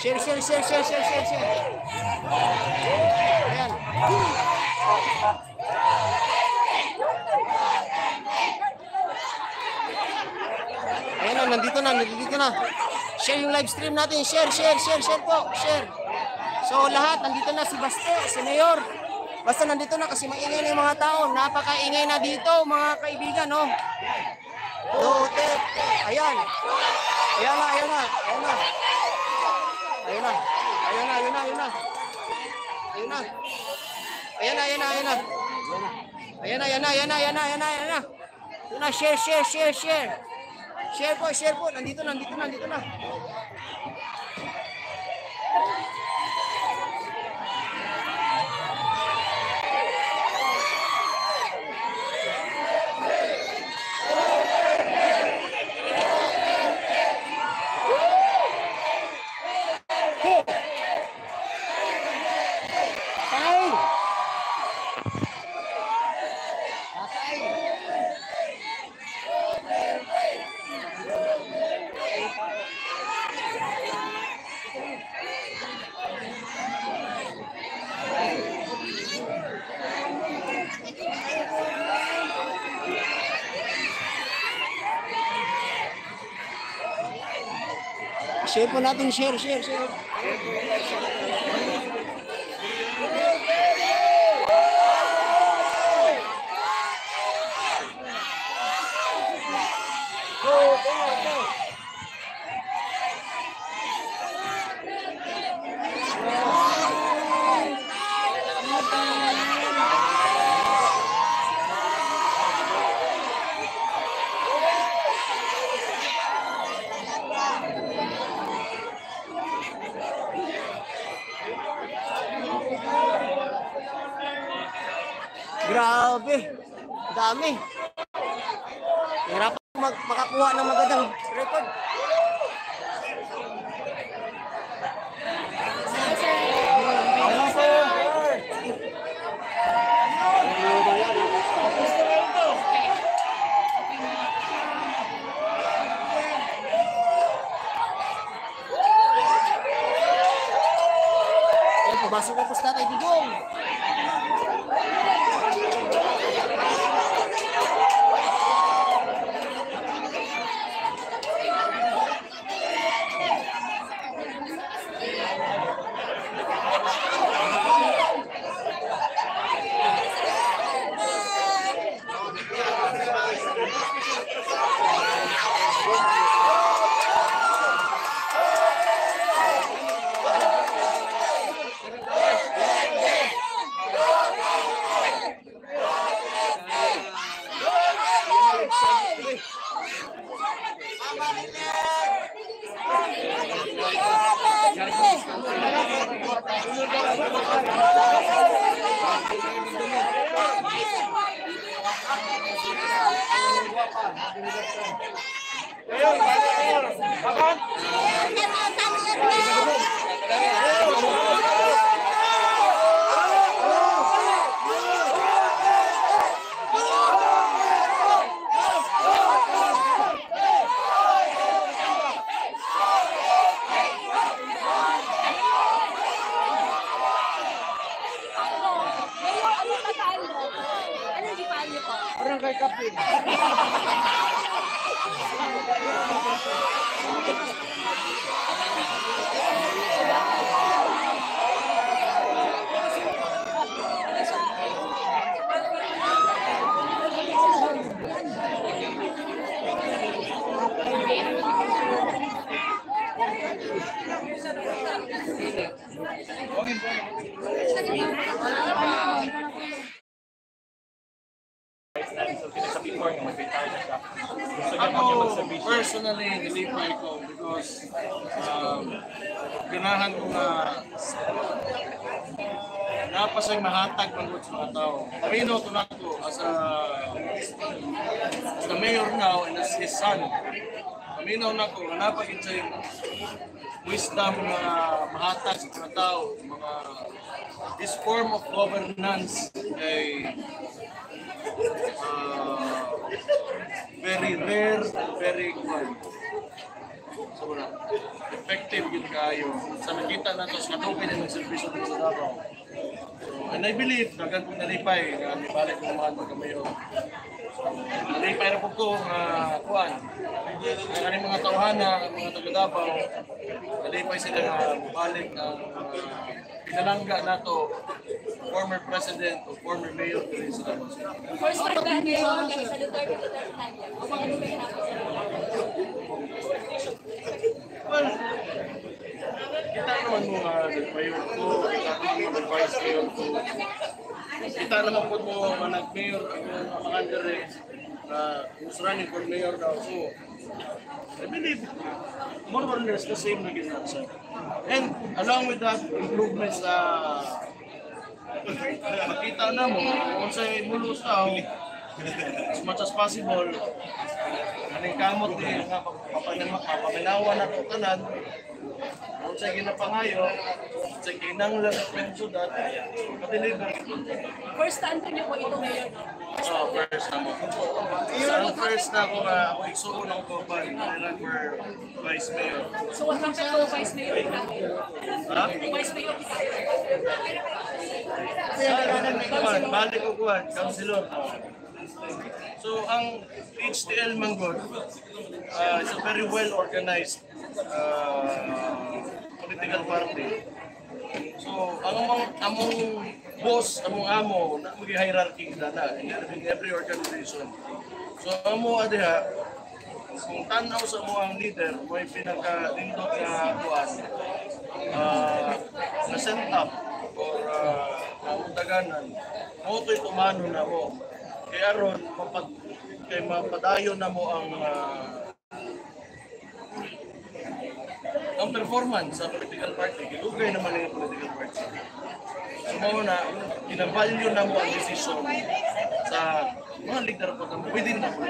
Share. Ayan. Ayan na, nandito na. Share yung live stream natin. Share po. Share. So lahat, nandito na si Baste, si Mayor. Basta nandito na kasi maingay na yung mga tao. Napakaingay na dito, mga kaibigan, no? Ayan. Ayan na. Ito na, share. Share po. Nandito na. Share po natin, share. Grabe, dami. Hirap makakuha ng magandang record. Pasok na po sa Tatay Digong. Barangay Kapit. Ako, personally, nilipay ko because ganahan ko nga napasay mahatag ng sa mga tao. Marino to na ko as the mayor now and as his son. Paminaw na ko, napagin sa yung wisdom na mahatag sa mga tao. This form of governance ay very rare and very good. So, effective yun kaayo. Sa nakita na to, sa katupin ng servisyo dito sa Davao. And I believe, dagan kong nalipay, na nibalik ko naman magkamayo. Nalipay na po ko, kuan. Ang mga tawhana, mga taga-Davao, nalipay sila na balik ang pinalangga na to, former president o former mayor dito sa Davao. First time ba niyo kay sa Duterte Tanya? O mga ano ba hinapos? Well, kita naman mo nga mayor ko, kita vice mayor ko. Kita naman po mo nag-mayor ang mga dire na who's running for mayor daw. So, I believe more or less the same na ginasa. And along with that, improvements na makita na mo kung sa'y mulos tao as much as possible. Anong kamot din nga papaminawa na ito tanan. Kung sa'y ginapangayo, sa'y kinanglan at mensudat, matiligan ito. First time niyo po ito ngayon. First na mo. Ang first na ako nga, ako isuon ng Copan, kailan for Vice Mayor. So what happened to Vice Mayor? Ha? Vice Mayor. Balik ko kuhan, Councilor. So ang HTL Manggod is a very well organized political party. So ang among boss, among amo, na may hierarchy na in every organization. So amo adiha, kung tanaw sa mo ang leader, may pinaka-lindot na kuhan na set up or daganan. Mo to'y tumano na mo. Kaya aron kay mapadayon na mo ang performance sa political party. Gilugay naman yung political party. So mo na, ginavalue na mo ang decision sa mga leader po na within na po.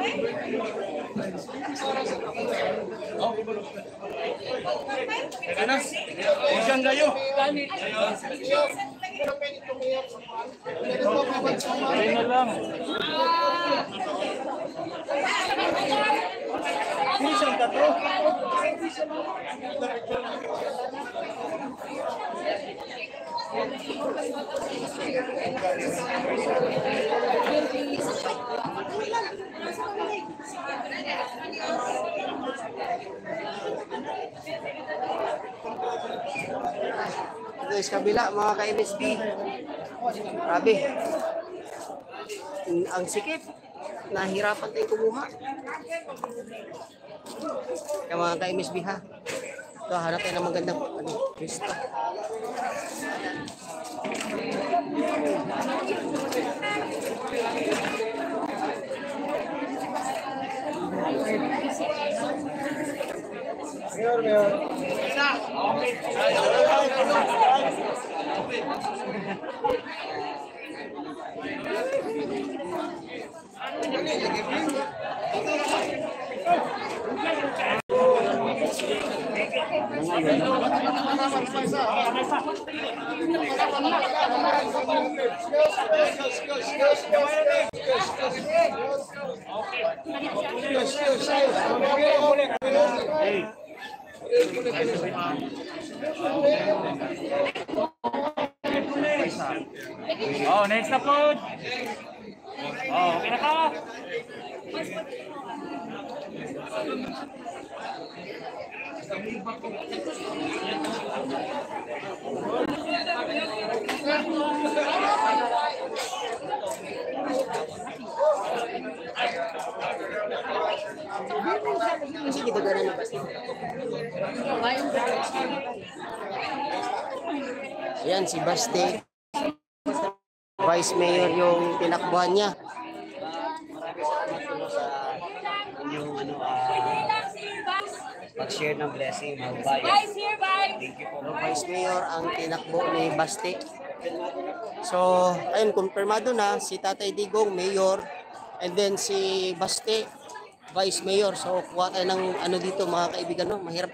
Kaya na, huwag kang gayo. Kaya na lang. Hindi siyang tatlo. Ito is kabila mga ka-MSB. Grabe. Ang sikip. Nahirapan tayong kumuha. Kaya mga ka-MSB ha. Ito, hanap tayo ng magandang Kristo. Oh, next na po. Oh, okay na ka. Sige, daganan na ba? Ayan, si Baste. Vice Mayor yung tinakbuhan niya. Maraming salamat po sa inyong pag-share ng blessing, mga bayan. Thank you po. Vice Mayor ang tinakbo ni Baste. So, ayun, kumpirmado na si Tatay Digong, Mayor, and then si Baste, Vice Mayor. So, kuha tayo ng ano dito mga kaibigan, no? Mahirap